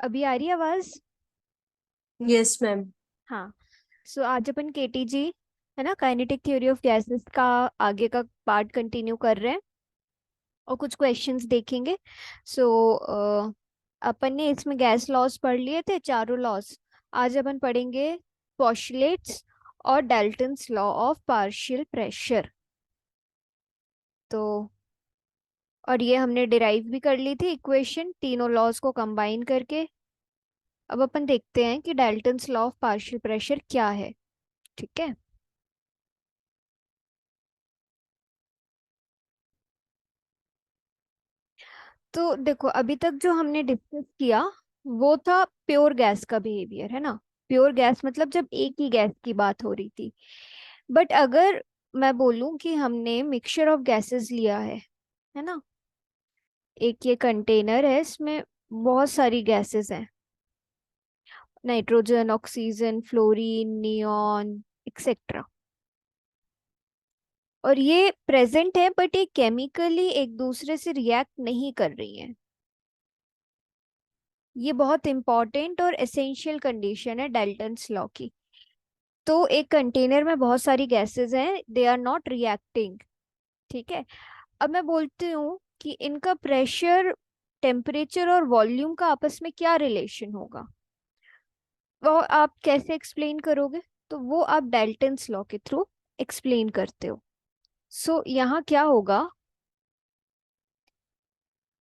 अभी आ रही आवाज? Yes ma'am. हाँ। सो आज अपन केटीजी है ना, काइनेटिक थ्योरी ऑफ गैसेस का आगे का पार्ट कंटिन्यू कर रहे हैं और कुछ क्वेश्चंस देखेंगे। सो अपन ने इसमें गैस लॉस पढ़ लिए थे, चारों लॉस। आज अपन पढ़ेंगे पोस्टुलेट्स और Dalton's law of partial pressure. तो और ये हमने डिराइव भी कर ली थी इक्वेशन तीनों लॉस को कंबाइन करके। अब अपन देखते हैं कि Dalton's law of partial pressure क्या है। ठीक है। तो देखो, अभी तक जो हमने डिस्कस किया वो था प्योर गैस का बिहेवियर, है ना। प्योर गैस मतलब जब एक ही गैस की बात हो रही थी। बट अगर मैं बोलूं कि हमने मिक्सचर ऑफ गैसेस लिया है ना, एक ये कंटेनर है, इसमें बहुत सारी गैसेस हैं, nitrogen, oxygen, fluorine, neon, etcetera. और ये प्रेजेंट है बट ये केमिकली एक दूसरे से रिएक्ट नहीं कर रही हैं। ये बहुत इंपॉर्टेंट और एसेंशियल कंडीशन है डाल्टन्स लॉ की। तो एक कंटेनर में बहुत सारी गैसेस हैं, दे आर नॉट रिएक्टिंग। ठीक है। अब मैं बोलती हूँ कि इनका प्रेशर, टेम्परेचर और वॉल्यूम का आपस में क्या रिलेशन होगा, वो आप कैसे एक्सप्लेन करोगे? तो वो आप डाल्टन्स लॉ के थ्रू एक्सप्लेन करते हो। सो यहाँ क्या होगा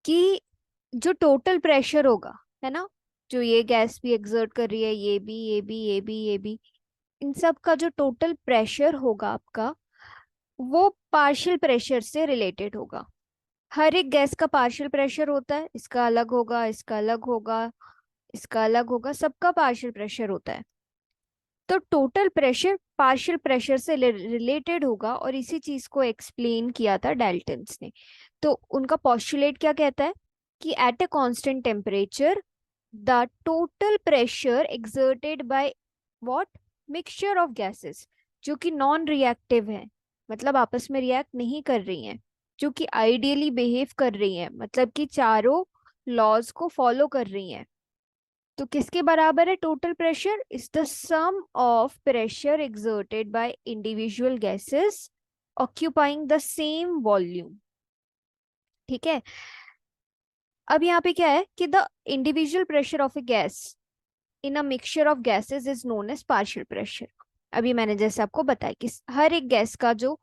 कि जो टोटल प्रेशर होगा, है ना, जो ये गैस भी एक्सर्ट कर रही है, ये भी, ये भी, ये भी, ये भी, इन सब का जो टोटल प्रेशर होगा आपका, वो पार्शियल प्रेशर से रिलेटेड होगा। हर एक गैस का पार्शियल प्रेशर होता है, इसका अलग होगा, इसका अलग होगा, इसका अलग होगा, सबका पार्शियल प्रेशर होता है। तो टोटल प्रेशर पार्शियल प्रेशर से रिलेटेड होगा, और इसी चीज को एक्सप्लेन किया था डाल्टन्स ने। तो उनका पॉस्टुलेट क्या कहता है कि at a constant temperature the total pressure exerted by what mixture of gases, जो कि नॉन रिएक्टिव है, मतलब आपस में रिएक्ट नहीं कर रही हैं, जो कि आइडियली बिहेव कर रही हैं, मतलब कि चारों लॉज को फॉलो कर रही हैं। तो किसके बराबर है total pressure? Is the sum of pressure exerted by individual gases occupying the same volume. ठीक है। अब यहाँ पे क्या है कि the individual pressure of a gas in a mixture of gases is known as partial pressure. अभी मैंने जैसे आपको बताया कि हर एक गैस का जो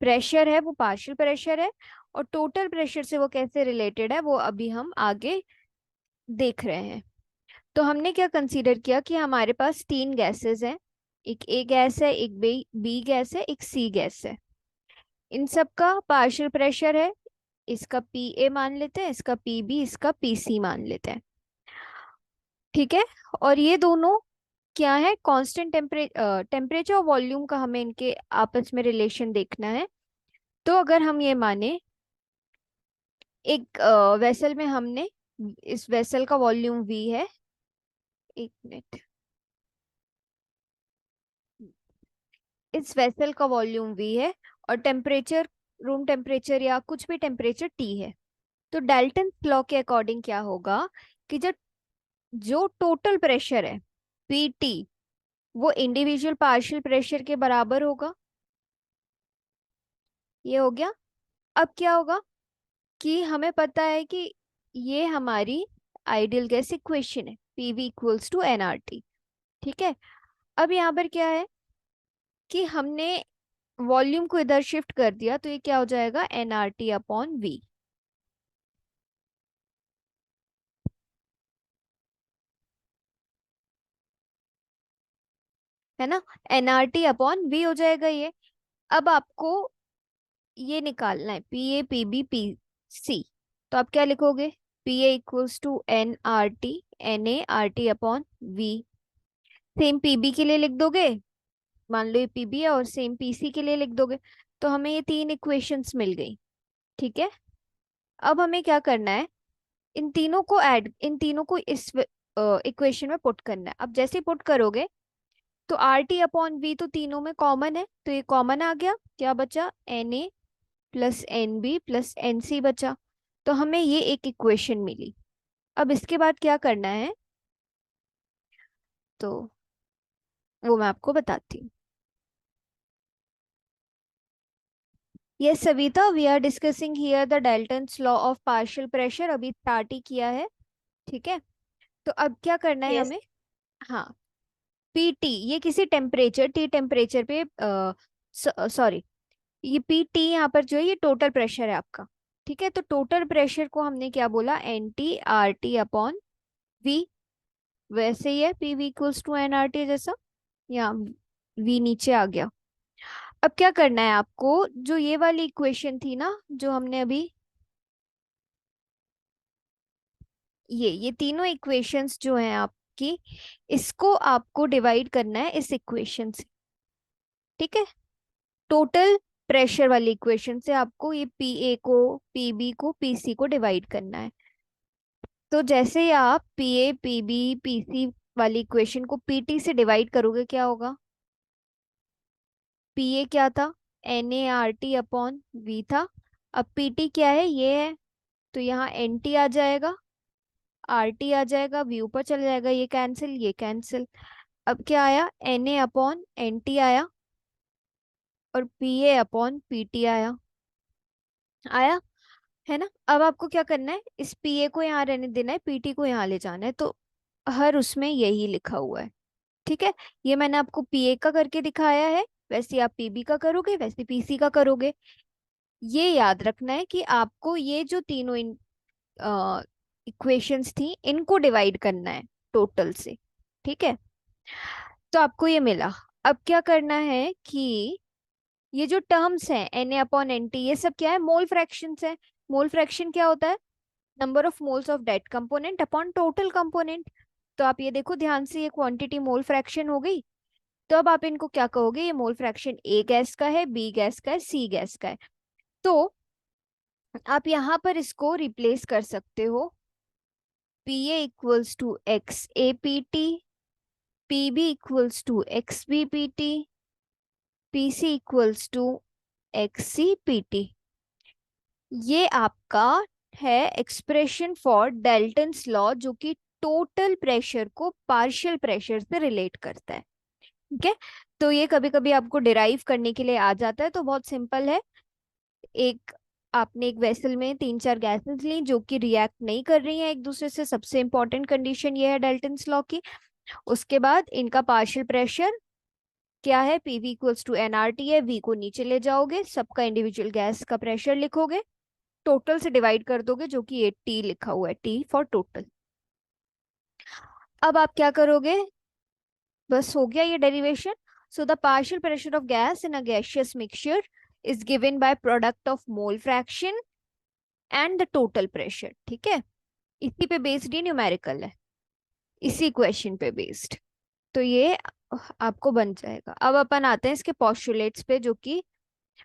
प्रेशर है वो पार्शियल प्रेशर है, और टोटल प्रेशर से वो कैसे रिलेटेड है वो अभी हम आगे देख रहे हैं। तो हमने क्या कंसीडर किया कि हमारे पास तीन गैसेस हैं, एक ए गैस है, एक बी गैस है, एक सी गैस है। इन सब का पार्शियल प्रेशर है, इसका पी ए मान लेते हैं, इसका पी बी, इसका पी सी मान लेते हैं। ठीक है। और ये दोनों क्या है, कांस्टेंट टेम्परेचर और वॉल्यूम का हमें इनके आपस में रिलेशन देखना है। तो अगर हम ये माने, एक वेसल में हमने, इस वेसल का वॉल्यूम वी है, एक मिनट, इस वेसल का वॉल्यूम वी है, और टेम्परेचर, रूम टेम्परेचर या कुछ भी टेम्परेचर टी है। तो डाल्टन लॉ के अकॉर्डिंग क्या होगा कि जो जो टोटल प्रेशर है पीटी, वो इंडिविजुअल पार्शियल प्रेशर के बराबर होगा। ये हो गया। अब क्या होगा कि हमें पता है कि ये हमारी आइडियल गैस इक्वेशन है, पीवी इक्वल्स टू एनआरटी। ठीक है। अब यहाँ पर क्या है कि हमने वॉल्यूम को इधर शिफ्ट कर दिया, तो ये क्या हो जाएगा, एनआरटी अपॉन वी, है ना। एनआरटी अपॉन वी हो जाएगा ये। अब आपको ये निकालना है P A P B P C. तो आप क्या लिखोगे, P A equals to N R T, N A R T upon V. Same PB के लिए लिख दोगे, मान लो ये पीबी है, और सेम पीसी के लिए लिख दोगे। तो हमें ये तीन इक्वेशंस मिल गई। ठीक है। अब हमें क्या करना है, इन तीनों को इस इक्वेशन में पुट करना है। अब जैसे पुट करोगे तो आर टी अपॉन वी तो तीनों में कॉमन है, तो ये कॉमन आ गया, क्या बचा, N A plus N B plus N C बचा। तो हमें ये एक इक्वेशन मिली। अब इसके बाद क्या करना है तो वो मैं आपको बताती हूँ। Yes Savita, we are discussing here the Dalton's law of partial pressure, अभी स्टार्ट ही किया है। ठीक है, तो अब क्या करना है Yes. हमें। हाँ, पीटी ये किसी टेम्परेचर टी टेम्परेचर पे, सॉरी, ये पीटी यहाँ पर जो है ये टोटल प्रेशर है आपका। ठीक है, तो टोटल प्रेशर को हमने क्या बोला, N T R T upon V. वैसे ही है, P V equals to N R T जैसा, यहाँ वी नीचे आ गया। अब क्या करना है आपको, जो ये वाली इक्वेशन थी ना जो हमने अभी, ये तीनों इक्वेशंस जो हैं आपकी, इसको आपको डिवाइड करना है इस इक्वेशन से। ठीक है, टोटल प्रेशर वाली इक्वेशन से आपको ये पी ए को, पी बी को, पी सी को डिवाइड करना है। तो जैसे ही आप P A P B P C वाली इक्वेशन को पी टी से डिवाइड करोगे, क्या होगा, पी ए क्या था, N A R T upon V था। अब पी टी क्या है, ये है, तो यहाँ एन टी आ जाएगा, आर टी आ जाएगा, वी ऊपर चला जाएगा, ये कैंसिल ये कैंसिल। अब क्या आया, N A upon N T आया, और P A upon P T आया। आया है ना। अब आपको क्या करना है, इस पी ए को यहाँ रहने देना है, पी टी को यहाँ ले जाना है, तो हर उसमें यही लिखा हुआ है। ठीक है, ये मैंने आपको पी ए का करके दिखाया है, वैसे आप पी बी का करोगे, वैसे पी सी का करोगे। ये याद रखना है कि आपको ये जो तीनों इक्वेशंस थी इनको डिवाइड करना है टोटल से। ठीक है, तो आपको ये मिला। अब क्या करना है कि ये जो टर्म्स हैं N A upon N T, ये सब क्या है, मोल फ्रैक्शंस है। मोल फ्रैक्शन क्या होता है, number of moles of that component upon total component. तो आप ये देखो ध्यान से, ये क्वांटिटी मोल फ्रैक्शन हो गई। तो अब आप इनको क्या कहोगे, ये मोल फ्रैक्शन ए गैस का है, बी गैस का है, सी गैस का है। तो आप यहाँ पर इसको रिप्लेस कर सकते हो, P A equals to X A P T, P B equals to X B P T, P C equals to X C P T. ये आपका है एक्सप्रेशन फॉर डाल्टन्स लॉ, जो कि टोटल प्रेशर को partial pressure से relate करता है। ठीक है, तो ये कभी कभी आपको डिराइव करने के लिए आ जाता है, तो बहुत सिंपल है। एक, आपने एक वेसल में तीन चार गैसेस ली जो कि रिएक्ट नहीं कर रही हैं एक दूसरे से, सबसे इंपॉर्टेंट कंडीशन ये है डाल्टन्स लॉ की। उसके बाद इनका पार्शियल प्रेशर क्या है, पीवी इक्वल्स टू एनआरटी है, वी को नीचे ले जाओगे, सबका इंडिविजुअल गैस का प्रेशर लिखोगे, टोटल से डिवाइड कर दोगे, जो कि ये टी लिखा हुआ है, टी फॉर टोटल। अब आप क्या करोगे, बस हो गया ये derivation. So the partial pressure of gas in a gaseous mixture is given by product of mole fraction and the total pressure. ठीक है, इसी पे बेस्ड ही न्यूमेरिकल है, इसी क्वेश्चन पे बेस्ड। तो ये आपको बन जाएगा। अब अपन आते हैं इसके पॉस्टुलेट्स पे, जो कि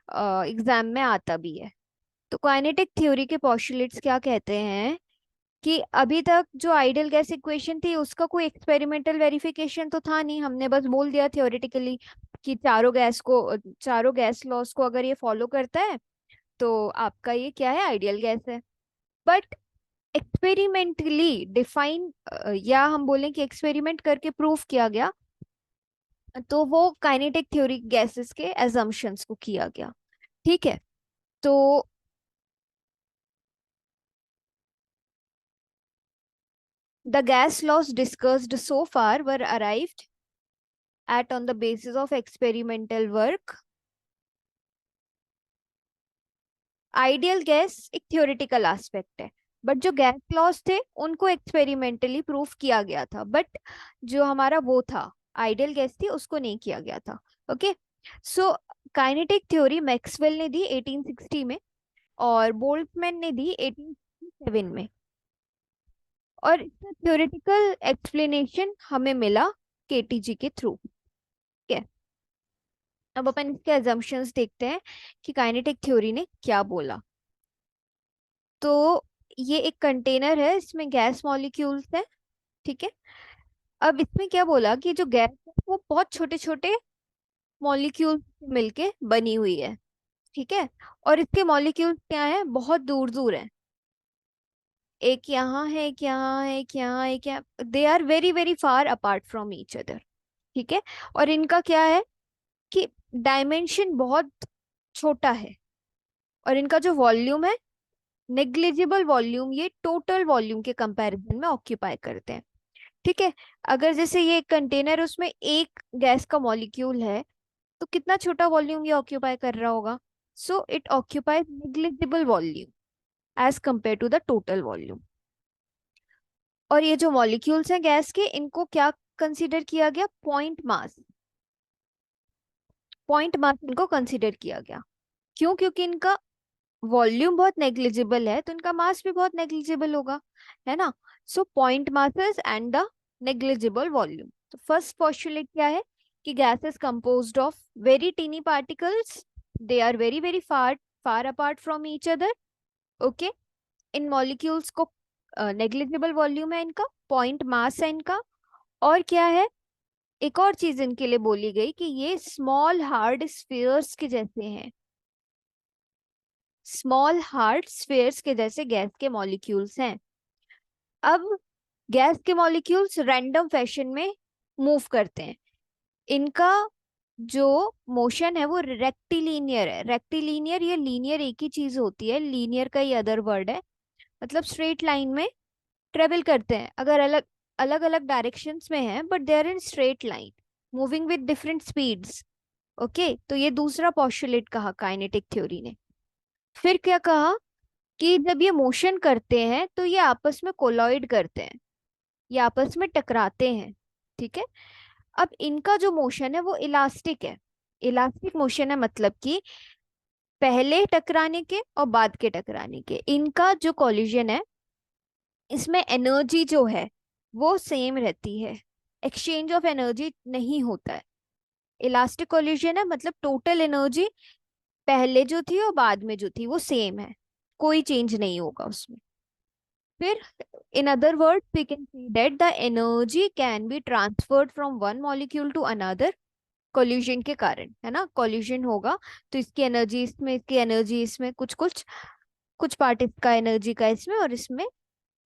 एग्जाम में आता भी है। तो काइनेटिक थ्योरी के पॉस्टुलेट्स क्या कहते हैं कि अभी तक जो आइडियल गैस इक्वेशन थी उसका कोई एक्सपेरिमेंटल वेरिफिकेशन तो था नहीं, हमने बस बोल दिया थियोरेटिकली कि चारों गैस लॉस को अगर ये फॉलो करता है तो आपका ये क्या है, आइडियल गैस है। बट एक्सपेरिमेंटली डिफाइन, या हम बोलें कि एक्सपेरिमेंट करके प्रूफ किया गया, तो वो काइनेटिक थ्योरी गैसेस के एजम्पशंस को किया गया। ठीक है, तो the gas laws discussed so far were arrived at on the basis of experimental work. Ideal gas एक थ्योरेटिकल एस्पेक्ट है, बट जो गैस लॉस थे उनको एक्सपेरिमेंटली प्रूफ किया गया था, बट जो हमारा वो था आइडियल गैस थी उसको नहीं किया गया था। Okay, so kinetic theory Maxwell ने दी 1860 में, और बोल्ट्जमैन ने दी 1867 में, और इसका थ्योरेटिकल एक्सप्लेनेशन हमें मिला केटीजी के थ्रू। ठीक है, अब अपन इसके अजम्पशंस देखते हैं कि काइनेटिक थ्योरी ने क्या बोला। तो ये एक कंटेनर है, इसमें गैस मॉलिक्यूल्स है। ठीक है, अब इसमें क्या बोला कि जो गैस है वो बहुत छोटे छोटे मॉलिक्यूल्स मिलके बनी हुई है। ठीक है, और इसके मॉलिक्यूल्स क्या है, बहुत दूर दूर है। एक यहाँ है, एक यहाँ है, एक यहाँ है, एक यहाँ, they are very very far apart from each other. ठीक है। और इनका क्या है कि डायमेंशन बहुत छोटा है, और इनका जो वॉल्यूम है, नेग्लिजिबल वॉल्यूम, ये टोटल वॉल्यूम के कंपैरिजन में ऑक्यूपाई करते हैं। ठीक है। अगर जैसे ये कंटेनर, उसमें एक गैस का मॉलिक्यूल है, तो कितना छोटा वॉल्यूम ये ऑक्यूपाई कर रहा होगा? So it occupies negligible volume as compare to the total volume. और ये जो मॉलिक्यूल्स हैं गैस के, इनको क्या कंसीडर किया गया? Point mass. पॉइंट मास इनको कंसीडर किया गया। क्यों? क्योंकि इनका वॉल्यूम बहुत नेग्लिजिबल है, तो इनका मास भी बहुत नेग्लिजिबल होगा, है ना? So point masses and the negligible volume. तो फर्स्ट पोस्टुलेट क्या है कि gas is composed of very tiny particles, they are very very far far apart from each other. Okay. इन मॉलिक्यूल्स को नेग्लिजिबल वॉल्यूम है इनका, पॉइंट मास है इनका, और क्या है, एक और चीज इनके लिए बोली गई कि ये स्मॉल हार्ड स्फीयर्स के जैसे हैं। स्मॉल हार्ड स्फीयर्स के जैसे गैस के मॉलिक्यूल्स हैं। अब गैस के मॉलिक्यूल्स रैंडम फैशन में मूव करते हैं। इनका जो मोशन है वो रेक्टिलीनियर है। रेक्टिलीनियर, ये लीनियर एक ही चीज होती है, लीनियर का ही अदर वर्ड है, मतलब स्ट्रेट लाइन में ट्रेवल करते हैं। अगर अलग अलग अलग डायरेक्शंस में है, but they are in straight line moving with different speeds. Okay. तो ये दूसरा पोस्टुलेट कहा काइनेटिक थ्योरी ने। फिर क्या कहा कि जब ये मोशन करते हैं तो ये आपस में कोलॉइड करते हैं, ये आपस में टकराते हैं। ठीक है। अब इनका जो मोशन है वो इलास्टिक है। इलास्टिक मोशन है, मतलब कि पहले टकराने के और बाद के टकराने के, इनका जो कॉलिजन है, इसमें एनर्जी जो है वो सेम रहती है, एक्सचेंज ऑफ एनर्जी नहीं होता है। इलास्टिक कॉलिजन है, मतलब टोटल एनर्जी पहले जो थी और बाद में जो थी वो सेम है, कोई चेंज नहीं होगा उसमें। फिर in other words we can see that the energy can be transferred from one molecule to another, collision के कारण, है ना? collision होगा तो इसकी एनर्जी इसमें, इसकी एनर्जी इसमें, कुछ कुछ कुछ पार्ट इसका एनर्जी का इसमें, और इसमें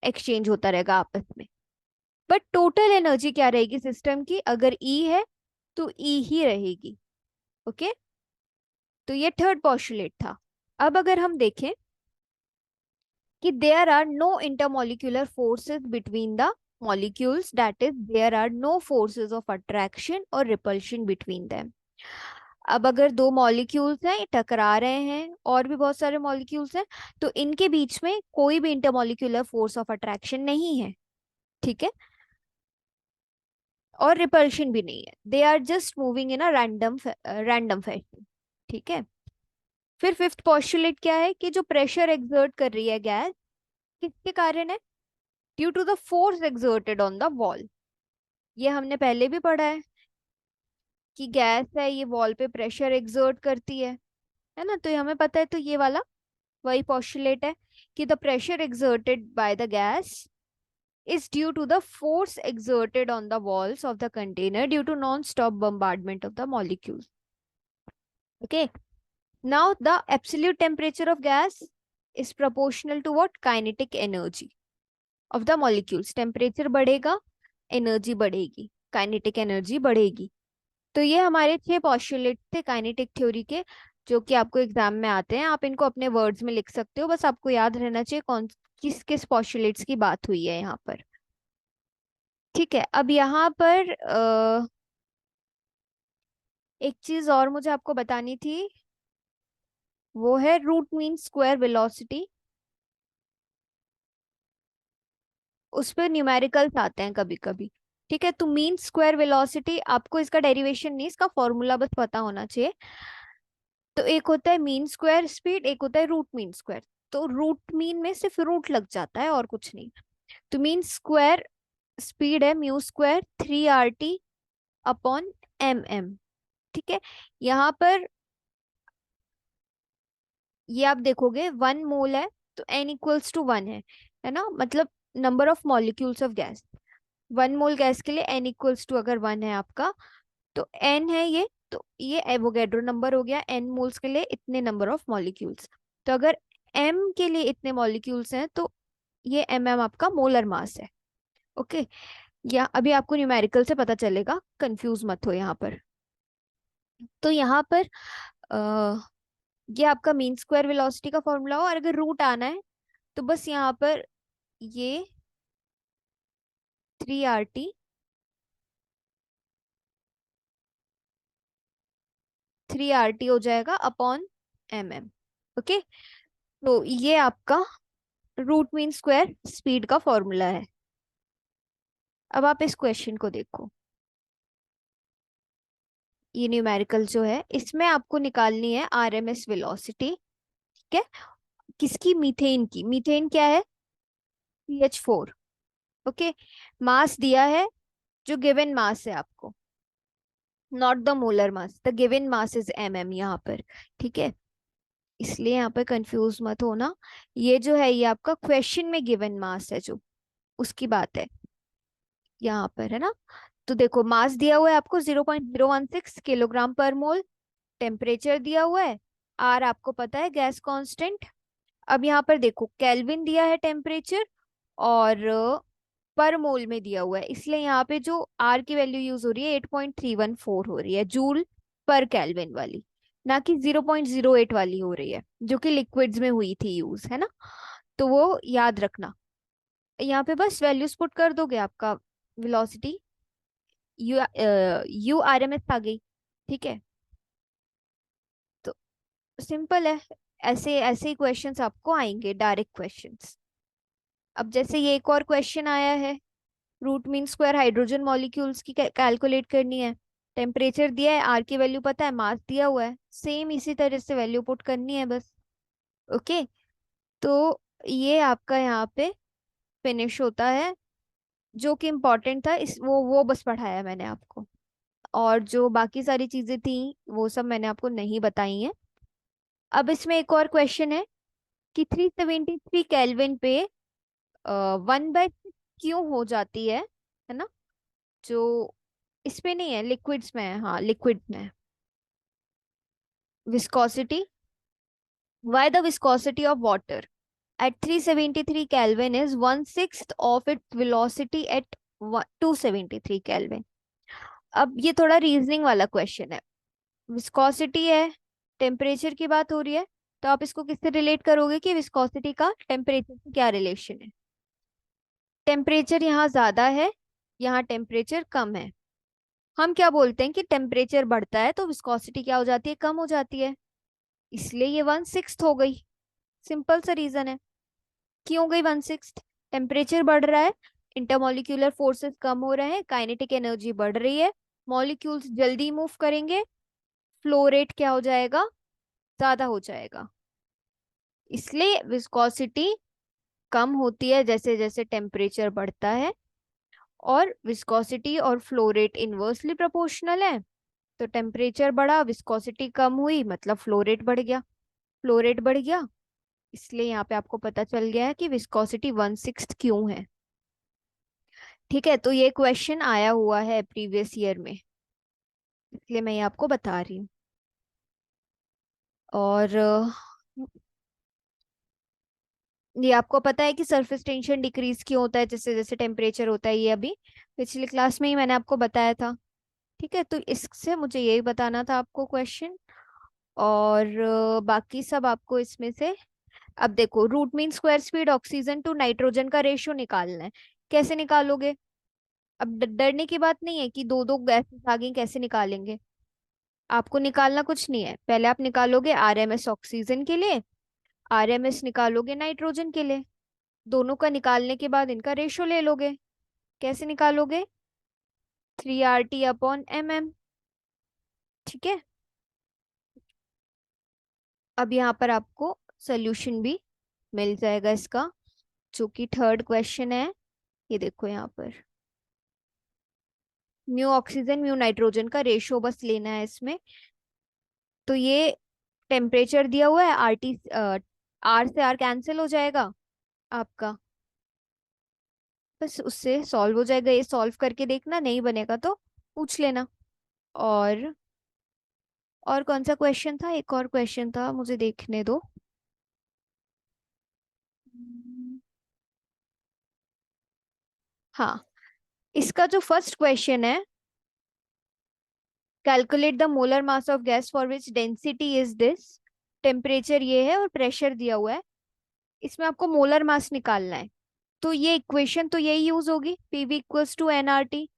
एक्सचेंज होता रहेगा आपस में। बट टोटल एनर्जी क्या रहेगी सिस्टम की? अगर ई है तो ई ही रहेगी। ओके। तो ये थर्ड पोस्टुलेट था। अब अगर हम देखें कि there are no intermolecular forces between the molecules, that is there are no forces of attraction or repulsion between them। अब अगर दो मॉलिक्यूल्स हैं, टकरा रहे हैं, और भी बहुत सारे मॉलिक्यूल्स हैं, तो इनके बीच में कोई भी इंटरमॉलिक्यूलर फोर्स ऑफ अट्रैक्शन नहीं है। ठीक है। और रिपल्शन भी नहीं है, they are just moving in a random fashion. ठीक है। फिर फिफ्थ पोस्टुलेट क्या है कि जो प्रेशर एक्सर्ट कर रही है गैस, किसके कारण है? Due to the force exerted on the wall. ये हमने पहले भी पढ़ा है कि गैस है, ये वॉल पे प्रेशर एक्सर्ट करती है ना? तो ये हमें पता है, तो ये वाला वही पोस्टुलेट है कि the pressure exerted by the gas is due to the force exerted on the walls of the container due to non-stop bombardment of the molecules. Okay. Now the absolute temperature of gas is proportional to what? Kinetic energy of the molecules। Temperature बढ़ेगा, energy बढ़ेगी, kinetic energy बढ़ेगी। तो ये हमारे 6 postulate थे kinetic theory के, जो कि आपको एग्जाम में आते हैं। आप इनको अपने वर्ड्स में लिख सकते हो, बस आपको याद रहना चाहिए कौन किस किस पोस्टुलेट्स की बात हुई है यहाँ पर। ठीक है। अब यहाँ पर एक चीज और मुझे आपको बतानी थी, वो है रूट मीन स्क्वायर वेलोसिटी। उस पर न्यूमेरिकल्स आते हैं कभी कभी। ठीक है। तो मीन स्क्वायर वेलोसिटी, आपको इसका डेरिवेशन नहीं, इसका फॉर्मूला बस पता होना चाहिए। तो एक होता है मीन स्क्वायर स्पीड, एक होता है रूट मीन स्क्वायर। तो रूट मीन में सिर्फ रूट लग जाता है और कुछ नहीं। तो मीन स्क्वायर स्पीड है mu square 3 RT upon MM। ठीक है। यहाँ पर ये आप देखोगे 1 मोल है, तो n=1 है ना? मतलब number of molecules of gas, 1 mole gas के लिए n=, अगर 1 है आपका तो n है ये, तो ये एवोगैड्रो नंबर हो गया। n मोल्स के लिए इतने नंबर ऑफ मॉलिक्यूल्स। तो अगर m के लिए इतने मॉलिक्यूल्स हैं, तो ये आपका मोलर मास है। ओके, या अभी आपको न्यूमेरिकल से पता चलेगा, कंफ्यूज मत हो यहाँ पर। तो यहाँ पर ये आपका मीन स्क्वायर वेलोसिटी का फॉर्मूला हो, और अगर रूट आना है तो बस यहाँ पर ये 3RT 3RT हो जाएगा अपॉन ओके। तो ये आपका रूट मीन स्क्वायर स्पीड का फॉर्मूला है। अब आप इस क्वेश्चन को देखो, ये न्यूमेरिकल जो है इसमें आपको निकालनी है RMS वेलोसिटी। ठीक है, किसकी? मीथेन की। मीथेन क्या है? CH4। ओके, मास दिया है, जो गिवन मास है आपको, not the molar mass, the given mass is यहाँ पर। ठीक है, इसलिए यहाँ पे कंफ्यूज मत होना। ये जो है ये आपका क्वेश्चन में गिवन मास है, जो उसकी बात है यहाँ पर, है ना। तो देखो, मास दिया हुआ है आपको 0.016 किलोग्राम पर मोल। टेम्परेचर दिया हुआ है, आर आपको पता है गैस कांस्टेंट। अब यहाँ पर देखो, केल्विन दिया है टेम्परेचर, और पर मोल में दिया हुआ है, इसलिए यहाँ पे जो आर की वैल्यू यूज हो रही है 8.314 हो रही है, जूल पर केल्विन वाली, ना कि 0.08 वाली हो रही है, जो कि लिक्विड्स में हुई थी यूज, है ना। तो वो याद रखना। यहाँ पे बस वैल्यूज पुट कर दोगे, आपका वेलोसिटी यू URMS आ गई। ठीक है, तो सिंपल है। ऐसे ऐसे ही क्वेश्चंस आपको आएंगे, डायरेक्ट क्वेश्चंस। अब जैसे ये एक और क्वेश्चन आया है, root mean square hydrogen molecules की कैलकुलेट करनी है। टेम्परेचर दिया है, आर की वैल्यू पता है, मास दिया हुआ है, सेम इसी तरह से वैल्यू पुट करनी है बस। ओके, तो ये आपका यहाँ पे फिनिश होता है। जो कि इम्पोर्टेंट था इस वो बस पढ़ाया मैंने आपको, और जो बाकी सारी चीजें थी वो सब मैंने आपको नहीं बताई हैं। अब इसमें एक और क्वेश्चन है कि 373 केल्विन पे 1/6 क्यों हो जाती है ना। जो इस पे नहीं है, लिक्विड्स में है, हाँ लिक्विड में है। Viscosity, why the viscosity of water at 373 Kelvin is 1/6 of its velocity at 273 Kelvin। अब ये थोड़ा रीजनिंग वाला क्वेश्चन है। विस्कोसिटी है, टेम्परेचर की बात हो रही है, तो आप इसको किससे रिलेट करोगे कि विस्कोसिटी का टेम्परेचर से क्या रिलेशन है। टेम्परेचर यहाँ ज्यादा है, यहाँ टेम्परेचर कम है। हम क्या बोलते हैं कि टेम्परेचर बढ़ता है तो विस्कोसिटी क्या हो जाती है? कम हो जाती है, इसलिए ये 1/6 हो गई। सिंपल सा रीजन है। क्यों हो गई 1/6? टेम्परेचर बढ़ रहा है, इंटरमोलिक्यूलर फोर्सेस कम हो रहे हैं, काइनेटिक एनर्जी बढ़ रही है, मॉलिक्यूल्स जल्दी मूव करेंगे, फ्लो रेट क्या हो जाएगा? ज्यादा हो जाएगा। इसलिए विस्कोसिटी कम होती है जैसे जैसे टेम्परेचर बढ़ता है, और विस्कोसिटी और फ्लो रेट इनवर्सली प्रोपोर्शनल है। तो टेम्परेचर बढ़ा, विस्कोसिटी कम हुई, मतलब फ्लो रेट बढ़ गया। फ्लो रेट बढ़ गया, इसलिए यहाँ पे आपको पता चल गया है कि विस्कोसिटी 1/6 क्यों है। ठीक है, तो ये क्वेश्चन आया हुआ है प्रीवियस ईयर में, इसलिए मैं ये आपको बता रही हूँ। और ये आपको पता है कि सरफेस टेंशन डिक्रीज क्यों होता है जैसे जैसे टेम्परेचर होता है, ये अभी पिछली क्लास में ही मैंने आपको बताया था। ठीक है, तो इससे मुझे यही बताना था आपको क्वेश्चन। और बाकी सब आपको इसमें से, अब देखो, root mean square speed oxygen to nitrogen का रेशियो निकालना है। कैसे निकालोगे? अब डरने की बात नहीं है कि दो दो गैसेस आ गई, कैसे निकालेंगे। आपको निकालना कुछ नहीं है, पहले आप निकालोगे RMS ऑक्सीजन के लिए, RMS निकालोगे नाइट्रोजन के लिए, दोनों का निकालने के बाद इनका रेशो ले लोगे। कैसे निकालोगे? 3RT/mm। ठीक है, अब यहाँ पर आपको सोल्यूशन भी मिल जाएगा इसका, जो कि थर्ड क्वेश्चन है। ये देखो यहाँ पर, म्यू ऑक्सीजन म्यू नाइट्रोजन का रेशो बस लेना है इसमें। तो ये टेम्परेचर दिया हुआ है, आर से आर कैंसिल हो जाएगा आपका, बस उससे सॉल्व हो जाएगा। ये सॉल्व करके देखना, नहीं बनेगा तो पूछ लेना। और कौन सा क्वेश्चन था? एक और क्वेश्चन था, मुझे देखने दो। हम्म, हाँ, इसका जो फर्स्ट क्वेश्चन है, calculate the molar mass of gas for which density is this. Temperature ये है और प्रेशर दिया हुआ है, इसमें आपको मोलर मास निकालना है। तो ये इक्वेशन तो यही यूज होगी, पीवी इक्वल्स टू एनआरटी।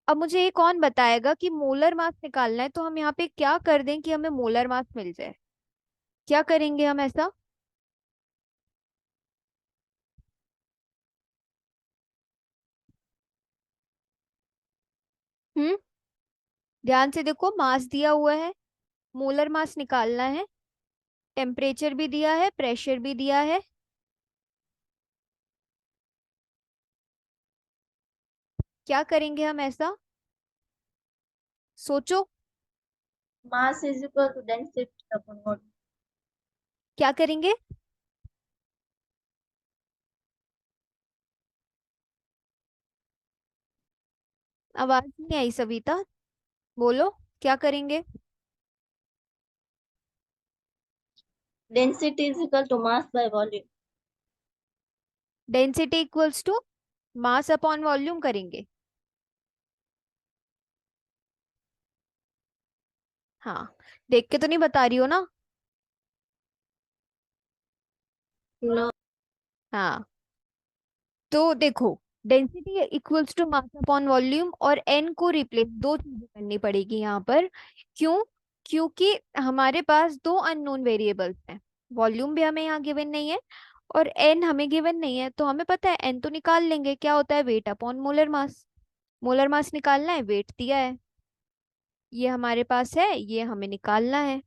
अब मुझे ये कौन बताएगा कि मोलर मास निकालना है, तो हम यहाँ पे क्या कर दें कि हमें मोलर मास मिल जाए। क्या करेंगे हम ऐसा? हम्म, ध्यान से देखो, मास दिया हुआ है, मोलर मास निकालना है, टेम्परेचर भी दिया है, प्रेशर भी दिया है। क्या करेंगे हम ऐसा? सोचो। Mass is equal to density upon volume. क्या करेंगे? आवाज नहीं आई सविता, बोलो। क्या करेंगे? Density is equal to mass by volume. Density equals to mass upon volume करेंगे। हाँ, देख के तो नहीं बता रही हो ना? No. हाँ, तो देखो, density equals to mass upon volume, और एन को रिप्लेस, दो चीजें करनी पड़ेगी यहाँ पर। क्यों? क्योंकि हमारे पास दो अननोन वेरिएबल्स हैं, वॉल्यूम भी हमें यहाँ गिवन नहीं है और एन हमें गिवन नहीं है। तो हमें पता है एन तो निकाल लेंगे, क्या होता है, वेट अपॉन मोलर मास। मोलर मास निकालना है, वेट दिया है, ये हमारे पास है, ये हमें निकालना है।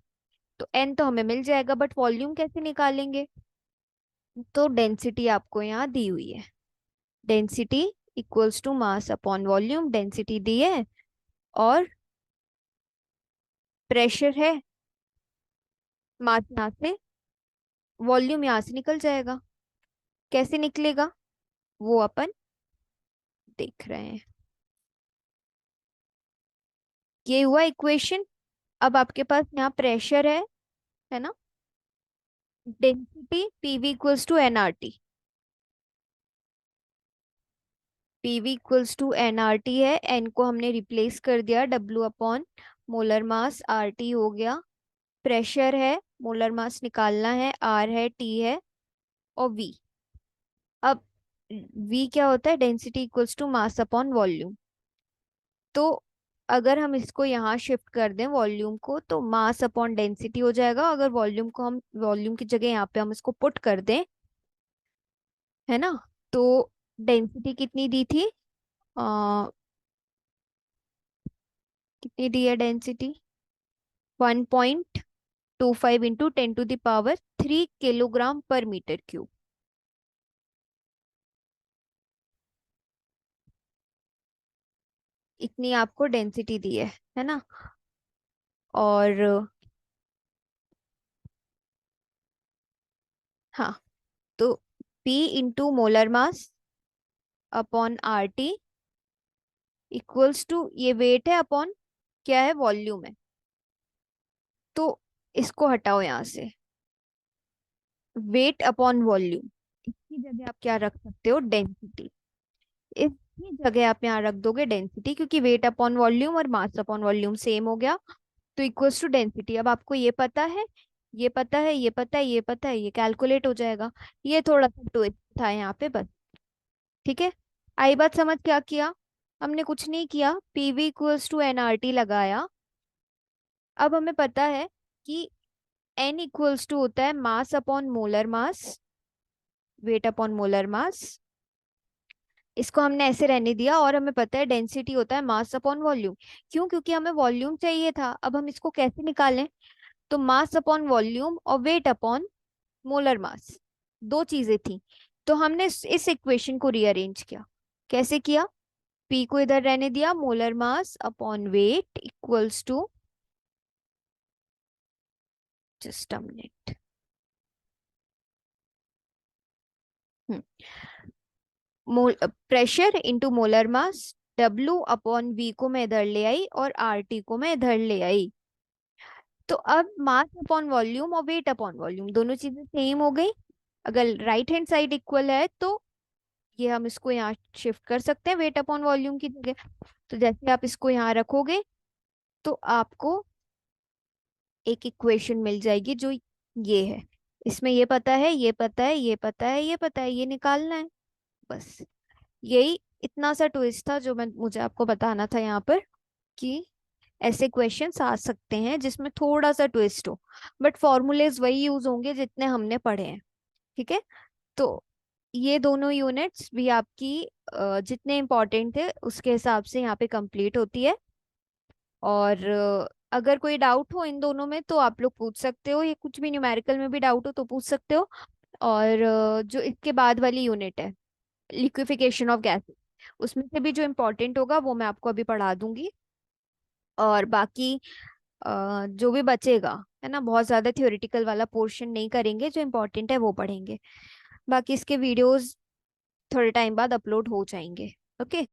तो एन तो हमें मिल जाएगा, बट वॉल्यूम कैसे निकालेंगे? तो डेंसिटी आपको यहाँ दी हुई है, density equals to mass upon volume, density दी है, और प्रेशर है, मास यहाँ से, वॉल्यूम यहाँ से निकल जाएगा। कैसे निकलेगा वो अपन देख रहे हैं। ये हुआ इक्वेशन। अब आपके पास यहाँ प्रेशर है ना, density PV equals to NRT. PV equals to NRT है, एन को हमने रिप्लेस कर दिया W upon molar mass, RT हो गया। प्रेशर है, मोलर मास निकालना है, आर है, टी है, और वी। अब वी क्या होता है, density equals to mass upon volume. तो अगर हम इसको यहाँ शिफ्ट कर दें वॉल्यूम को, तो मास अपॉन डेंसिटी हो जाएगा। अगर वॉल्यूम को हम, वॉल्यूम की जगह यहाँ पे हम इसको पुट कर दें, है ना, तो डेंसिटी कितनी दी थी, कितनी दी है डेंसिटी, 1.25 इंटू 10⁻³ किलोग्राम पर मीटर क्यूब। इतनी आपको डेंसिटी दी है ना। और हाँ, तो P into molar mass upon R T equals to, ये वेट है अपॉन क्या है, वॉल्यूम है। तो इसको हटाओ यहाँ से, वेट अपॉन वॉल्यूम, इसकी जगह आप क्या रख सकते हो, डेंसिटी। इसकी जगह आप यहाँ रख दोगे डेंसिटी, क्योंकि वेट अपॉन वॉल्यूम और मास अपॉन वॉल्यूम सेम हो गया। तो इक्वल्स टू डेंसिटी। अब आपको ये पता है, ये पता है, ये पता है, ये पता है, ये कैलकुलेट हो जाएगा। ये थोड़ा सा ट्विस्ट था यहाँ पे बस। ठीक है, आई बात समझ? क्या किया हमने? कुछ नहीं किया, पीवी इक्वल्स टू एनआरटी लगाया। अब हमें पता है कि एन इक्वल्स टू होता है मास अपॉन मोलर मास, वेट अपॉन मोलर मास। इसको हमने ऐसे रहने दिया, और हमें पता है डेंसिटी होता है मास अपॉन वॉल्यूम। क्यों? क्योंकि हमें वॉल्यूम चाहिए था। अब हम इसको कैसे निकालें? तो मास अपॉन वॉल्यूम और वेट अपॉन मोलर मास, दो चीजें थी। तो हमने इस इक्वेशन को रीअरेंज किया। कैसे किया? पी को इधर रहने दिया, molar mass upon weight equals to, just a minute, pressure into molar mass, W upon V को मैं इधर ले आई और आर टी को मैं इधर ले आई। तो अब मास अपॉन वॉल्यूम और वेट अपॉन वॉल्यूम दोनों चीजें सेम हो गई। अगर राइट हैंड साइड इक्वल है तो ये हम इसको यहाँ शिफ्ट कर सकते हैं वेट अपॉन वॉल्यूम की जगह। तो जैसे आप इसको यहाँ रखोगे तो आपको एक इक्वेशन मिल जाएगी जो ये है। इसमें ये पता है, ये पता है, ये पता है, ये पता है, ये निकालना है बस। यही इतना सा ट्विस्ट था जो मैं मुझे आपको बताना था यहाँ पर, कि ऐसे क्वेश्चंस आ सकते हैं जिसमें थोड़ा सा ट्विस्ट हो, बट फॉर्मूलेज वही यूज होंगे जितने हमने पढ़े हैं। ठीक है। तो ये दोनों यूनिट्स भी आपकी जितने इंपॉर्टेंट थे उसके हिसाब से यहाँ पे कंप्लीट होती है। और अगर कोई डाउट हो इन दोनों में तो आप लोग पूछ सकते हो, ये कुछ भी न्यूमेरिकल में भी डाउट हो तो पूछ सकते हो। और जो इसके बाद वाली यूनिट है लिक्विफिकेशन ऑफ गैस, उसमें से भी जो इम्पोर्टेंट होगा वो मैं आपको अभी पढ़ा दूंगी। और बाकी जो भी बचेगा, है ना, बहुत ज्यादा थ्योरेटिकल वाला पोर्शन नहीं करेंगे, जो इम्पोर्टेंट है वो पढ़ेंगे। बाकी इसके वीडियोस थोड़े टाइम बाद अपलोड हो जाएंगे। ओके।